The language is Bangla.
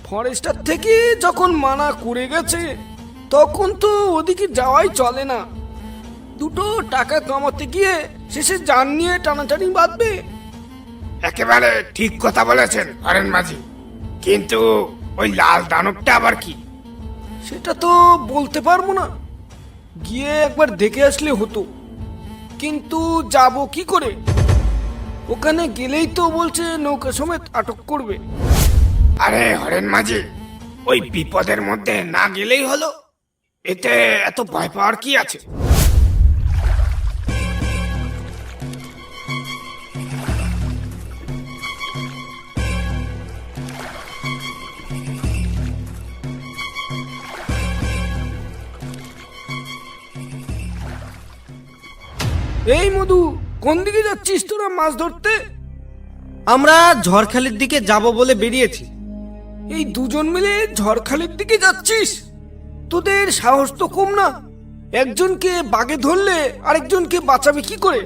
ফরেস্টার থেকে যখন মানা করে গেছে তখন তো ওদিকে যাওয়াই চলে না। দুটো টাকা কামাতে গিয়ে শেষে জান নিয়ে টানাটানি বাঁধবে। একেবারে ঠিক কথা বলেছেন হরেন মাঝি, কিন্তু ওই লাল দানবটা আবার কি? সেটা তো বলতে পারবো না, গিয়ে একবার দেখে আসলে হতো। কিন্তু যাব কি করে? ওখানে গেলেই তো বলছে নৌকা সমেত আটক করবে। আরে হরেন মাঝি, ওই বিপদের মধ্যে না গেলেই হলো, এতে এত ভয় পাওয়ার কি আছে? এই মধু, কোন দিকে যাচ্ছিস তোরা মাছ ধরতে? আমরা ঝড়খালির দিকে যাব বলে বেরিয়েছি। এই দুজন মিলে ঝড়খালির দিকে যাচ্ছিস? তোদের সাহস তো কম না। একজনকে বাগে ধরলে আরেকজনকে বাঁচাবে কি করে?